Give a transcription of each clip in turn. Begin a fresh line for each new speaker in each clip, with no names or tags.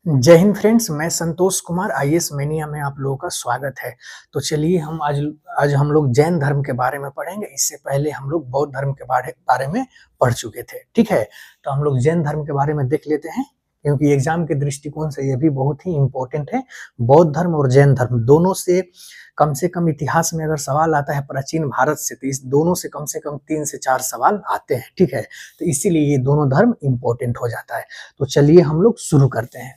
जय हिंद फ्रेंड्स, मैं Santosh Kumar IAS mania में आप लोगों का स्वागत है। तो चलिए हम आज हम लोग जैन धर्म के बारे में पढ़ेंगे। इससे पहले हम लोग बौद्ध धर्म के बारे में पढ़ चुके थे। ठीक है, तो हम लोग जैन धर्म के बारे में देख लेते हैं, क्योंकि एग्जाम के दृष्टिकोण से ये भी बहुत ही इम्पोर्टेंट है। बौद्ध धर्म और जैन धर्म दोनों से कम इतिहास में अगर सवाल आता है प्राचीन भारत से, तो इस दोनों से कम 3 से 4 सवाल आते हैं। ठीक है, तो इसीलिए ये दोनों धर्म इम्पोर्टेंट हो जाता है। तो चलिए हम लोग शुरू करते हैं।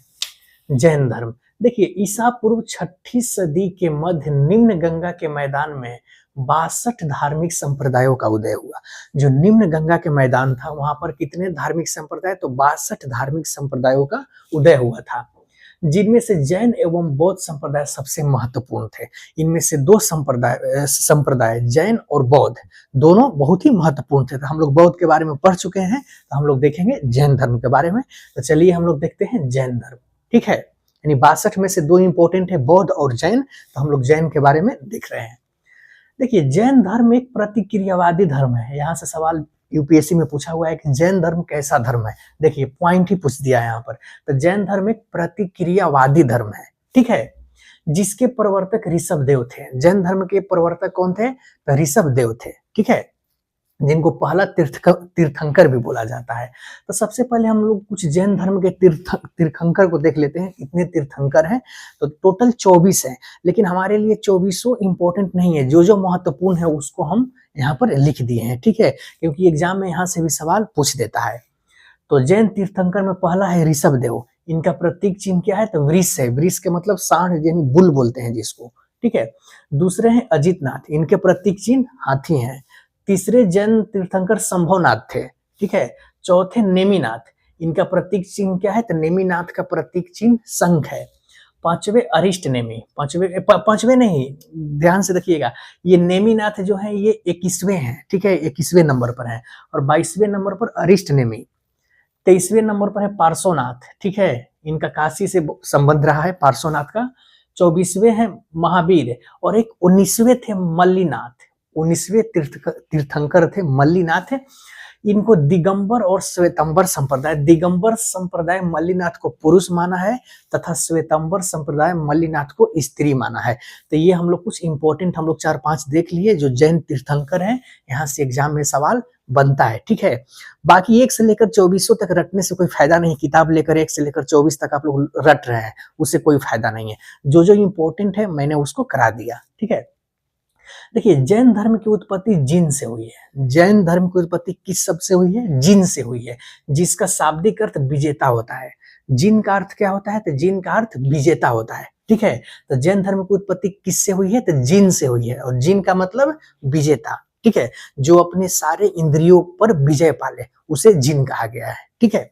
जैन धर्म देखिए, ईसा पूर्व 6ठी सदी के मध्य निम्न गंगा के मैदान में 62 धार्मिक संप्रदायों का उदय हुआ। जो निम्न गंगा के मैदान था वहां पर कितने धार्मिक संप्रदाय, तो 62 धार्मिक संप्रदायों का उदय हुआ था, जिनमें से जैन एवं बौद्ध संप्रदाय सबसे महत्वपूर्ण थे। इनमें से दो संप्रदाय जैन और बौद्ध दोनों बहुत ही महत्वपूर्ण थे। तो हम लोग बौद्ध के बारे में पढ़ चुके हैं, तो हम लोग देखेंगे जैन धर्म के बारे में। तो चलिए हम लोग देखते हैं जैन धर्म। ठीक है, यानी 62 में से दो इंपॉर्टेंट है, बौद्ध और जैन। तो हम लोग जैन के बारे में देख रहे हैं। देखिए, जैन धर्म एक प्रतिक्रियावादी धर्म है। यहाँ से सवाल यूपीएससी में पूछा हुआ है कि जैन धर्म कैसा धर्म है। देखिए, पॉइंट ही पूछ दिया है यहाँ पर। तो जैन धर्म एक प्रतिक्रियावादी धर्म है। ठीक है, जिसके प्रवर्तक ऋषभ देव थे। जैन धर्म के प्रवर्तक कौन थे? तो ऋषभ देव थे। ठीक है, जिनको पहला तीर्थंकर भी बोला जाता है। तो सबसे पहले हम लोग कुछ जैन धर्म के तीर्थंकर को देख लेते हैं। कितने तीर्थंकर हैं? तो टोटल 24 हैं, लेकिन हमारे लिए 24 इंपॉर्टेंट नहीं है। जो जो महत्वपूर्ण है उसको हम यहाँ पर लिख दिए हैं। ठीक है, क्योंकि एग्जाम में यहाँ से भी सवाल पूछ देता है। तो जैन तीर्थंकर में पहला है ऋषभ देव। इनका प्रतीक चिन्ह क्या है? तो वृष है। वृष के मतलब सांड, यानी बुल बोलते हैं जिसको। ठीक है, दूसरे हैं अजितनाथ। इनके प्रतीक चिन्ह हाथी हैं। तीसरे जैन तीर्थंकर संभवनाथ थे। ठीक है, चौथे नेमिनाथ। इनका प्रतीक चिन्ह क्या है? तो नेमिनाथ का प्रतीक चिन्ह शंख है। पांचवे अरिष्ट नेमी। पांचवे नहीं, ध्यान से देखिएगा, ये नेमिनाथ जो है ये 21वें हैं। ठीक है, 21वें नंबर पर है। और 22वें नंबर पर अरिष्ट नेमी। 23वें नंबर पर है पार्श्वनाथ। ठीक है, इनका काशी से संबंध रहा है पार्श्वनाथ का। 24वें है महावीर। और एक 19वें थे मल्लीनाथ। 19वें तीर्थंकर थे मल्लीनाथ। इनको दिगंबर और श्वेतंबर संप्रदाय, दिगंबर संप्रदाय मल्लीनाथ को पुरुष माना है तथा श्वेतंबर संप्रदाय मल्लीनाथ को स्त्री माना है। तो ये हम लोग कुछ इंपॉर्टेंट हम लोग 4-5 देख लिए जो जैन तीर्थंकर हैं। यहाँ से एग्जाम में सवाल बनता है। ठीक है, बाकी 1 से लेकर 24 तक रटने से कोई फायदा नहीं। किताब लेकर 1 से लेकर 24 तक आप लोग रट रहे हैं, उससे कोई फायदा नहीं है। जो जो इंपॉर्टेंट है मैंने उसको करा दिया। ठीक है, देखिए, जैन धर्म की उत्पत्ति जिन से हुई है। जैन धर्म की उत्पत्ति किस शब्द से हुई है? जिन से हुई है, जिसका शाब्दिक अर्थ विजेता होता है। जिन का अर्थ क्या होता है? तो जिन का अर्थ विजेता होता है। ठीक है, तो जैन धर्म की उत्पत्ति किससे हुई है? तो जिन से हुई है। और जिन का मतलब विजेता। ठीक है, जो अपने सारे इंद्रियों पर विजय पाले उसे जिन कहा गया है। ठीक है,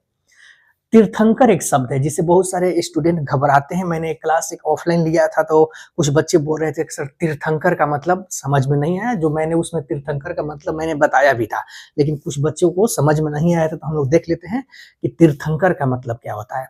तीर्थंकर एक शब्द है जिसे बहुत सारे स्टूडेंट घबराते हैं। मैंने एक क्लास ऑफलाइन लिया था, तो कुछ बच्चे बोल रहे थे कि सर तीर्थंकर का मतलब समझ में नहीं आया। जो मैंने उसमें तीर्थंकर का मतलब मैंने बताया भी था, लेकिन कुछ बच्चों को समझ में नहीं आया था। तो हम लोग देख लेते हैं कि तीर्थंकर का मतलब क्या होता है।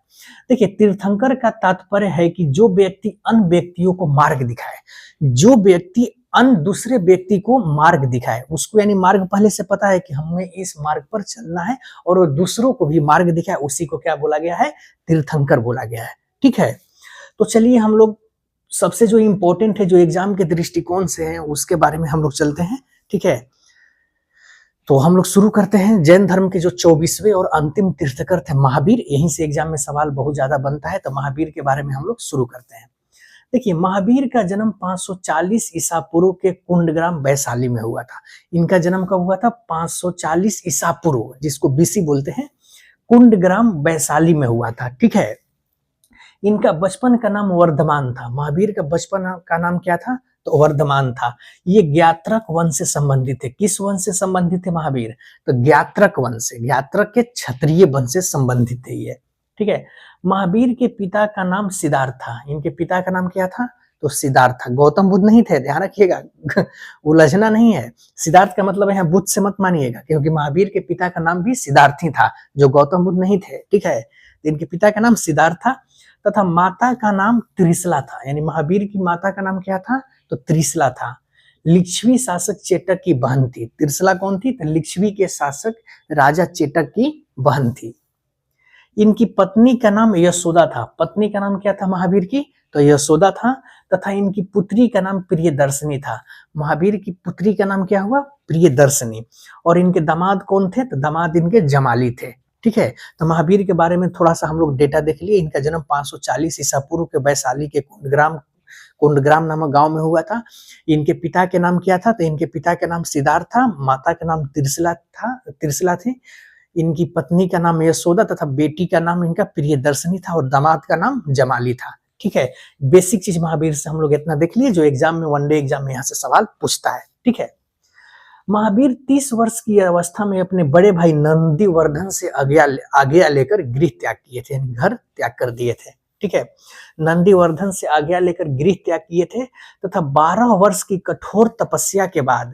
देखिए, तीर्थंकर का तात्पर्य है कि जो व्यक्ति अन्य व्यक्तियों को मार्ग दिखाए, जो व्यक्ति अन्य दूसरे व्यक्ति को मार्ग दिखाए उसको, यानी मार्ग पहले से पता है कि हमें इस मार्ग पर चलना है और वो दूसरों को भी मार्ग दिखाए, उसी को क्या बोला गया है? तीर्थंकर बोला गया है। ठीक है, तो चलिए हम लोग सबसे जो इंपॉर्टेंट है, जो एग्जाम के दृष्टिकोण से है, उसके बारे में हम लोग चलते हैं। ठीक है, तो हम लोग शुरू करते हैं। जैन धर्म के जो 24वें और अंतिम तीर्थंकर थे महावीर, यहीं से एग्जाम में सवाल बहुत ज्यादा बनता है। तो महावीर के बारे में हम लोग शुरू करते हैं। देखिए, महावीर का जन्म 540 ईसा पूर्व के कुंडग्राम वैशाली में हुआ था। इनका जन्म कब हुआ था? 540 ईसा पूर्व, जिसको बीसी बोलते हैं, कुंडग्राम वैशाली में हुआ था। ठीक है, इनका बचपन का नाम वर्धमान था। महावीर का बचपन का नाम क्या था? तो वर्धमान था। ये ज्ञात्रक वंश से संबंधित थे। किस वंश से संबंधित थे महावीर? तो ज्ञात्रक वंश से, ज्ञात्रक के क्षत्रिय वंश से संबंधित थे ये। ठीक है, महावीर के पिता का नाम सिद्धार्थ था। इनके पिता का नाम क्या था? तो सिद्धार्थ था। गौतम बुद्ध नहीं थे, ध्यान रखिएगा, उलझना नहीं है। सिद्धार्थ का मतलब है बुद्ध से मत मानिएगा, क्योंकि महावीर के पिता का नाम भी सिद्धार्थ ही था, जो गौतम बुद्ध नहीं थे। ठीक है, तो इनके पिता का नाम सिद्धार्थ था तथा माता का नाम त्रिशला था। यानी महावीर की माता का नाम क्या था? तो त्रिशला था। लिच्छवी शासक चेटक की बहन थी। त्रिशला कौन थी? तो लिच्छवी के शासक राजा चेटक की बहन थी। इनकी पत्नी का नाम यशोदा था। पत्नी का नाम क्या था महावीर की? तो यशोदा था। तथा इनकी पुत्री का नाम प्रियदर्शनी था। महावीर की पुत्री का नाम क्या हुआ? प्रियदर्शनी। और इनके दामाद कौन थे? तो दामाद इनके जमाली थे। ठीक है। तो महावीर के बारे में थोड़ा सा हम लोग डेटा देख लिए। इनका जन्म 540 ईसा पूर्व के वैशाली के कुंडग्राम नामक गांव में हुआ था। इनके पिता के नाम क्या था? तो इनके पिता का नाम सिद्धार्थ था, माता का नाम त्रिशला थी। इनकी पत्नी का नाम यशोदा तथा बेटी का नाम इनका प्रियदर्शनी था और दामाद का नाम जमाली था। ठीक है। बेसिक चीज महावीर से हम लोग इतना देख लिए जो एग्जाम में, वनडे एग्जाम में यहाँ से सवाल पूछता है। ठीक है। महावीर 30 वर्ष की अवस्था में अपने बड़े भाई नंदीवर्धन से आज्ञा लेकर गृह त्याग किए थे, घर त्याग कर दिए थे। ठीक है। नंदीवर्धन से आज्ञा लेकर गृह त्याग किए थे तथा 12 वर्ष की कठोर तपस्या के बाद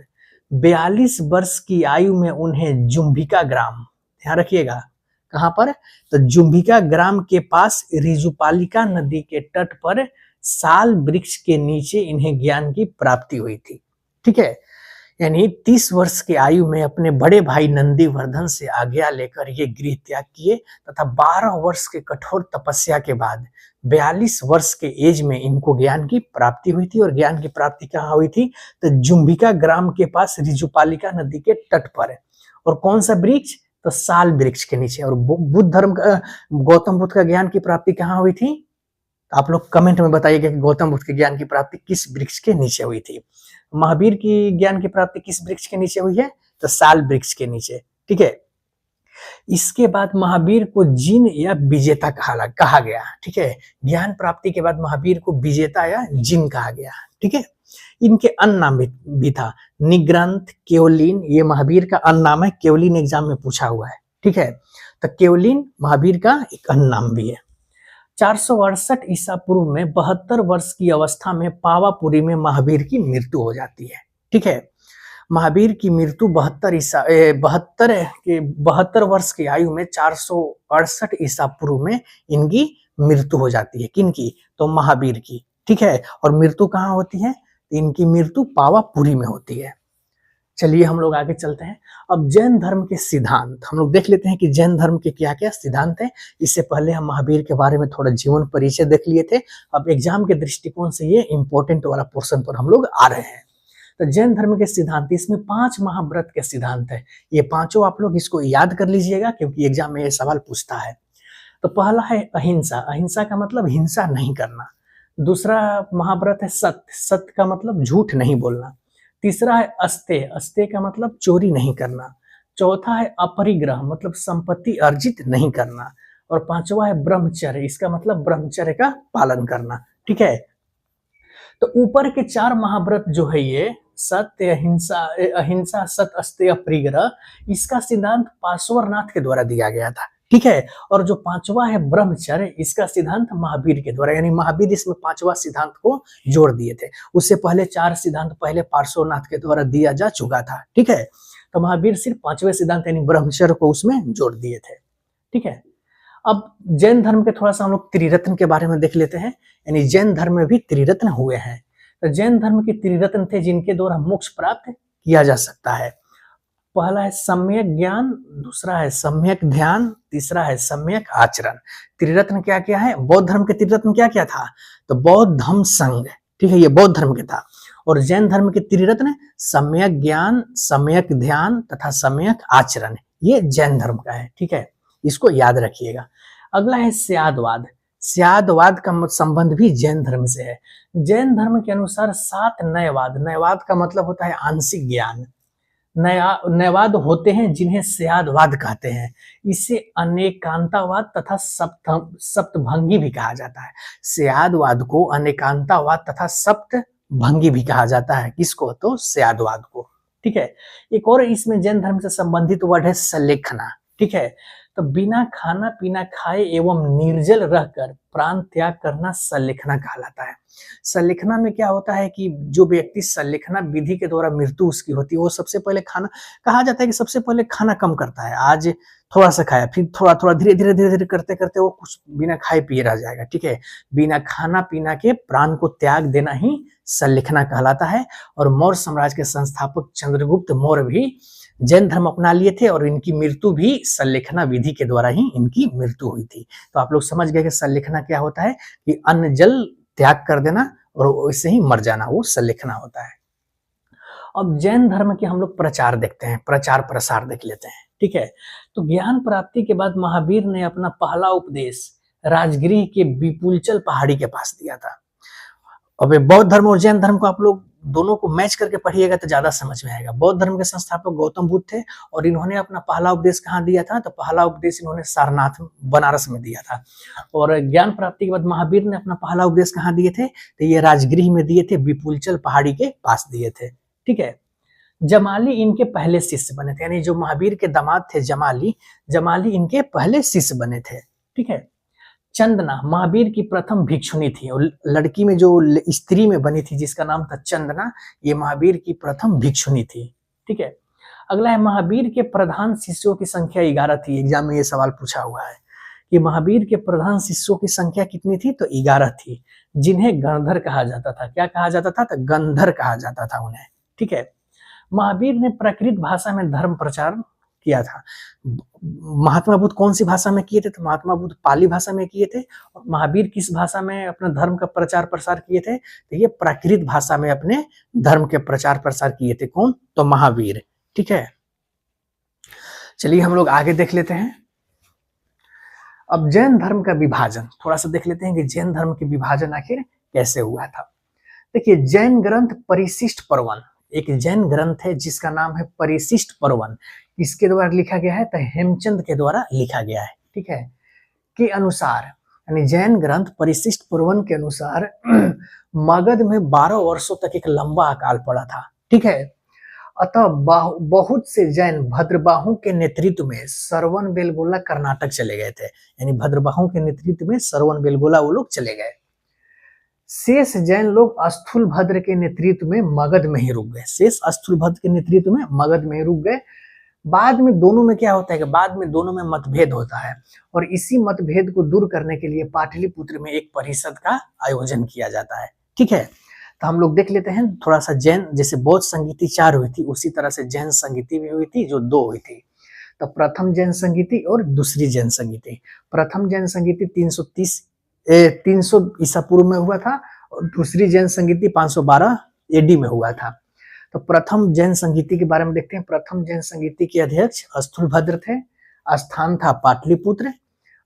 42 वर्ष की आयु में उन्हें जुम्भिका ग्राम, ध्यान रखिएगा कहां पर? तो जुम्भिका ग्राम के पास रिजुपालिका नदी के तट पर साल वृक्ष के नीचे इन्हें ज्ञान की प्राप्ति हुई थी। ठीक है। यानी 30 वर्ष की आयु में अपने बड़े भाई नंदीवर्धन से आज्ञा लेकर ये गृह त्याग किए तथा 12 वर्ष के कठोर तपस्या के बाद 42 वर्ष के एज में इनको ज्ञान की प्राप्ति हुई थी। और ज्ञान की प्राप्ति कहाँ हुई थी? तो जुम्भिका ग्राम के पास रिजुपालिका नदी के तट पर। और कौन सा वृक्ष? तो साल वृक्ष के नीचे। और बुद्ध धर्म का, गौतम बुद्ध का ज्ञान की प्राप्ति कहाँ हुई थी? आप लोग कमेंट में बताइएगा कि गौतम बुद्ध के ज्ञान की प्राप्ति किस वृक्ष के नीचे हुई थी। महावीर की ज्ञान की प्राप्ति किस वृक्ष के नीचे हुई है? तो साल वृक्ष के नीचे। ठीक है। इसके बाद महावीर को जिन या विजेता कहा गया। ठीक है। ज्ञान प्राप्ति के बाद महावीर को विजेता या जिन कहा गया। ठीक है। इनके अन्य नाम भी था, निग्रंथ, केवलिन। ये महावीर का अन्य नाम है, केवलिन एग्जाम में पूछा हुआ है। ठीक है। तो केवलिन महावीर का एक अन्य नाम भी है। 468 ईसा पूर्व में 72 वर्ष की अवस्था में पावापुरी में महावीर की मृत्यु हो जाती है। ठीक है। महावीर की मृत्यु 72 वर्ष की आयु में 468 ईसा पूर्व में इनकी मृत्यु हो जाती है। किनकी? तो महावीर की। ठीक है। और मृत्यु कहाँ होती है? इनकी मृत्यु पावापुरी में होती है। चलिए हम लोग आगे चलते हैं। अब जैन धर्म के सिद्धांत हम लोग देख लेते हैं कि जैन धर्म के क्या क्या सिद्धांत हैं। इससे पहले हम महावीर के बारे में थोड़ा जीवन परिचय देख लिए थे। अब एग्जाम के दृष्टिकोण से ये इंपॉर्टेंट वाला पोर्शन पर हम लोग आ रहे हैं। तो जैन धर्म के सिद्धांत, इसमें 5 महाव्रत के सिद्धांत है। ये पांचों आप लोग इसको याद कर लीजिएगा क्योंकि एग्जाम में ये सवाल पूछता है। तो पहला है अहिंसा। अहिंसा का मतलब हिंसा नहीं करना। दूसरा महाव्रत है सत्य। सत्य का मतलब झूठ नहीं बोलना। तीसरा है अस्तेय। अस्तेय का मतलब चोरी नहीं करना। चौथा है अपरिग्रह, मतलब संपत्ति अर्जित नहीं करना। और पांचवा है ब्रह्मचर्य। इसका मतलब ब्रह्मचर्य का पालन करना। ठीक है। तो ऊपर के 4 महाव्रत जो है ये सत्य, अहिंसा, सत्य, अस्तेय, अपरिग्रह, इसका सिद्धांत पार्श्वनाथ के द्वारा दिया गया था। ठीक है। और जो पांचवा है ब्रह्मचर्य, इसका सिद्धांत महावीर के द्वारा, यानी महावीर इसमें 5वां सिद्धांत को जोड़ दिए थे। उससे पहले 4 सिद्धांत पहले पार्श्वनाथ के द्वारा दिया जा चुका था। ठीक है। तो महावीर सिर्फ 5वें सिद्धांत यानी ब्रह्मचर्य को उसमें जोड़ दिए थे। ठीक है। अब जैन धर्म के थोड़ा सा हम लोग त्रिरत्न के बारे में देख लेते हैं। यानी जैन धर्म में भी त्रिरत्न हुए हैं। तो जैन धर्म के त्रिरत्न थे जिनके द्वारा मोक्ष प्राप्त किया जा सकता है। पहला है सम्यक ज्ञान, दूसरा है सम्यक ध्यान, तीसरा है सम्यक आचरण। त्रिरत्न क्या क्या है? बौद्ध धर्म के त्रिरत्न क्या क्या था? तो बौद्ध धम्म संघ। ठीक है। ये बौद्ध धर्म के था। और जैन धर्म के त्रिरत्न सम्यक ज्ञान, सम्यक ध्यान तथा सम्यक आचरण, ये जैन धर्म का है। ठीक है। इसको याद रखिएगा। अगला है स्यादवाद। स्यादवाद का संबंध भी जैन धर्म से है। जैन धर्म के अनुसार 7 नयवाद। नयवाद का मतलब होता है आंशिक ज्ञान। नयवाद होते हैं जिन्हें स्यादवाद कहते हैं। इसे अनेकांतावाद तथा सप्तभंगी भी कहा जाता है। स्यादवाद को अनेकांतावाद तथा सप्तभंगी भी कहा जाता है। किसको? तो स्यादवाद को। ठीक है। एक और इसमें जैन धर्म से संबंधित वर्ड है सलेखना। ठीक है। तो बिना खाना पीना खाए एवं निर्जल रहकर प्राण त्याग करना सलेखना कहलाता है। सलेखना में क्या होता है कि जो व्यक्ति सलेखना विधि के द्वारा मृत्यु उसकी होती है, वो सबसे पहले खाना, कहा जाता है कि सबसे पहले खाना कम करता है। आज थोड़ा सा खाया, फिर थोड़ा थोड़ा धीरे धीरे करते करते वो कुछ बिना खाए पिए रह जाएगा। ठीक है। बिना खाना पीना के प्राण को त्याग देना ही सलेखना कहलाता है। और मौर्य साम्राज्य के संस्थापक चंद्रगुप्त मौर्य भी जैन धर्म अपना लिए थे और इनकी मृत्यु भी संलेखना विधि के द्वारा ही इनकी मृत्यु हुई थी। तो आप लोग समझ गए कि संलेखना क्या होता है, कि अन्न जल त्याग कर देना और वैसे ही मर जाना, वो संलेखना होता है। अब जैन धर्म के हम लोग प्रचार देखते हैं, प्रचार प्रसार देख लेते हैं, ठीक है। तो ज्ञान प्राप्ति के बाद महावीर ने अपना पहला उपदेश राजगृह के विपुलचल पहाड़ी के पास दिया था। अब बौद्ध धर्म और जैन धर्म को आप लोग दोनों को मैच करके पढ़िएगा तो ज्यादा समझ में आएगा। बौद्ध धर्म के संस्थापक गौतम बुद्ध थे और इन्होंने अपना पहला उपदेश कहाँ दिया था, तो पहला उपदेश इन्होंने सारनाथ बनारस में दिया था। और ज्ञान प्राप्ति के बाद महावीर ने अपना पहला उपदेश कहाँ दिए थे, तो ये राजगृह में दिए थे, विपुलचल पहाड़ी के पास दिए थे, ठीक है। जमाली इनके पहले शिष्य बने थे, यानी जो महावीर के दामाद थे जमाली इनके पहले शिष्य बने थे, ठीक है। चंदना महावीर की प्रथम भिक्षुणी थी और लड़की में जो स्त्री में बनी थी जिसका नाम था चंदना, ये महावीर की प्रथम भिक्षुणी थी, ठीक है। अगला है महावीर के प्रधान शिष्यों की संख्या 11 थी। एग्जाम में ये सवाल पूछा हुआ है कि महावीर के प्रधान शिष्यों की संख्या कितनी थी, तो 11 थी, जिन्हें गणधर कहा जाता था। क्या कहा जाता था, तो गंधर कहा जाता था उन्हें, ठीक है। महावीर ने प्राकृत भाषा में धर्म प्रचार किया था। महात्मा बुद्ध कौन सी भाषा में किए थे, तो महात्मा बुद्ध पाली भाषा में किए थे। और महावीर किस भाषा में अपने धर्म का प्रचार प्रसार किए थे, तो ये प्राकृत भाषा में अपने धर्म के प्रचार प्रसार किए थे। कौन, तो महावीर, ठीक है। चलिए हम लोग आगे देख लेते हैं। अब जैन धर्म का विभाजन थोड़ा सा देख लेते हैं कि जैन धर्म के विभाजन आखिर कैसे हुआ था। देखिए, जैन ग्रंथ परिशिष्ट पर्वन, एक जैन ग्रंथ है जिसका नाम है परिशिष्ट पर्वन। किसके द्वारा लिखा गया है, तो हेमचंद के द्वारा लिखा गया है, ठीक है। के अनुसार, यानी जैन ग्रंथ परिशिष्ट पर्वन के अनुसार मगध में 12 वर्षों तक एक लंबा अकाल पड़ा था, ठीक है। अतः बहुत से जैन भद्रबाहु के नेतृत्व में श्रवण बेलगोला कर्नाटक चले गए थे, यानी भद्रबाहु के नेतृत्व में श्रवण बेलगोला वो लोग चले गए। शेष जैन लोग स्थूलभद्र के नेतृत्व में मगध में ही रुक गए, शेष स्थूलभद्र के नेतृत्व में मगध में ही रुक गए। बाद में दोनों में क्या होता है कि बाद में दोनों में मतभेद होता है और इसी मतभेद को दूर करने के लिए पाटलिपुत्र में एक परिषद का आयोजन किया जाता है, ठीक है। तो हम लोग देख लेते हैं थोड़ा सा। जैन, जैसे बौद्ध संगीति 4 हुई थी, उसी तरह से जैन संगीति भी हुई थी जो 2 हुई थी। तो प्रथम जैन संगीति और दूसरी जैन संगीति। प्रथम जैन संगीति 300 ईसा पूर्व में हुआ था और दूसरी जैन संगीति 512 एडी में हुआ था। तो प्रथम जैन संगीति के बारे में देखते हैं। प्रथम जैन संगीति के अध्यक्ष स्थूलभद्र थे, स्थान था पाटलिपुत्र,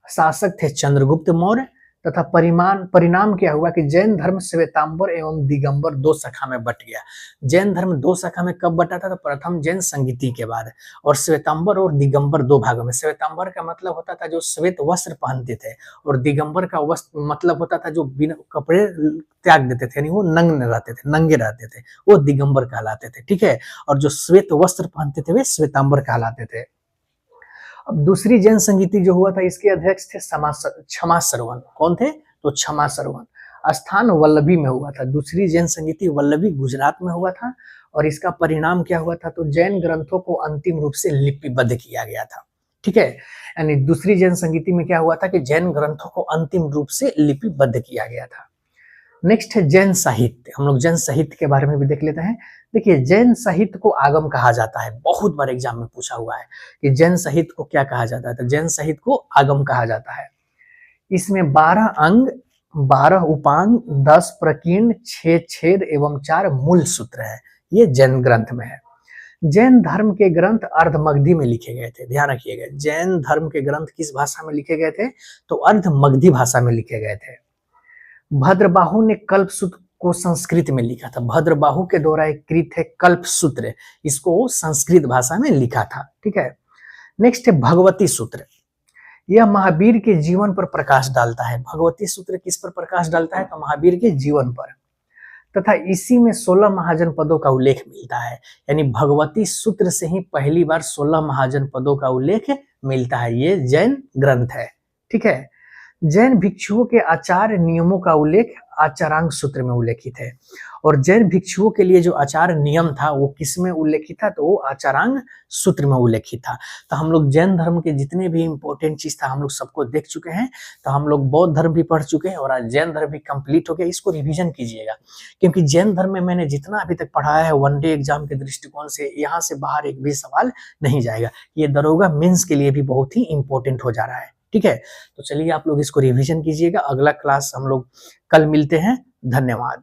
शासक थे चंद्रगुप्त मौर्य, तथा परिणाम क्या हुआ कि जैन धर्म श्वेतांबर एवं दिगंबर 2 शाखा में बट गया। जैन धर्म 2 शाखा में कब बटा था, तो प्रथम जैन संगीति के बाद, और श्वेतांबर और दिगंबर 2 भागों में। श्वेतांबर का मतलब होता था जो श्वेत वस्त्र पहनते थे और दिगंबर का वस्त्र मतलब होता था जो बिना कपड़े त्याग देते थे, यानी वो नंगे रहते थे, वो दिगंबर कहलाते थे, ठीक है। और जो श्वेत वस्त्र पहनते थे वे श्वेतांबर कहलाते थे। अब दूसरी जैन संगीति जो हुआ था, इसके अध्यक्ष थे क्षमा श्रवण। कौन थे, तो क्षमा श्रवण। स्थान वल्लभी में हुआ था। दूसरी जैन संगीति वल्लभी गुजरात में हुआ था और इसका परिणाम क्या हुआ था, तो जैन ग्रंथों को अंतिम रूप से लिपिबद्ध किया गया था, ठीक है। यानी दूसरी जैन संगीति में क्या हुआ था कि जैन ग्रंथों को अंतिम रूप से लिपिबद्ध किया गया था। नेक्स्ट है जैन साहित्य। हम लोग जैन साहित्य के बारे में भी देख लेते हैं। देखिए, जैन साहित्य को आगम कहा जाता है। बहुत बार एग्जाम में पूछा हुआ है कि जैन साहित्य को क्या कहा जाता है, तो जैन साहित्य को आगम कहा जाता है। इसमें 12 अंग, 12 उपांग, 10 प्रकीर्ण, 6 छेद एवं 4 मूल सूत्र है। ये जैन ग्रंथ में है। जैन धर्म के ग्रंथ अर्धमगधी में लिखे गए थे। ध्यान रखिएगा, जैन धर्म के ग्रंथ किस भाषा में लिखे गए थे, तो अर्धमगधी भाषा में लिखे गए थे। भद्रबाहु ने कल्पसूत्र को संस्कृत में लिखा था। भद्रबाहु के द्वारा एक कृत है कल्पसूत्र, इसको संस्कृत भाषा में लिखा था, ठीक है। नेक्स्ट है भगवती सूत्र। यह महावीर के जीवन पर प्रकाश डालता है। भगवती सूत्र किस पर प्रकाश डालता है, तो महावीर के जीवन पर, तथा इसी में 16 महाजन पदों का उल्लेख मिलता है। यानी भगवती सूत्र से ही पहली बार 16 महाजन पदों का उल्लेख मिलता है। ये जैन ग्रंथ है, ठीक है। जैन भिक्षुओं के आचार नियमों का उल्लेख आचारांग सूत्र में उल्लेखित है। और जैन भिक्षुओं के लिए जो आचार नियम था वो किस में उल्लेखित था, तो वो आचारांग सूत्र में उल्लेखित था। तो हम लोग जैन धर्म के जितने भी इंपॉर्टेंट चीज था हम लोग सबको देख चुके हैं। तो हम लोग बौद्ध धर्म भी पढ़ चुके हैं और आज जैन धर्म भी कंप्लीट हो गया। इसको रिवीजन कीजिएगा, क्योंकि जैन धर्म में मैंने जितना अभी तक पढ़ाया है वनडे एग्जाम के दृष्टिकोण से यहाँ से बाहर एक भी सवाल नहीं जाएगा। ये दरोगा मेंस के लिए भी बहुत ही इंपॉर्टेंट हो जा रहा है। ठीक है, तो चलिए आप लोग इसको रिवीजन कीजिएगा। अगला क्लास हम लोग कल मिलते हैं। धन्यवाद।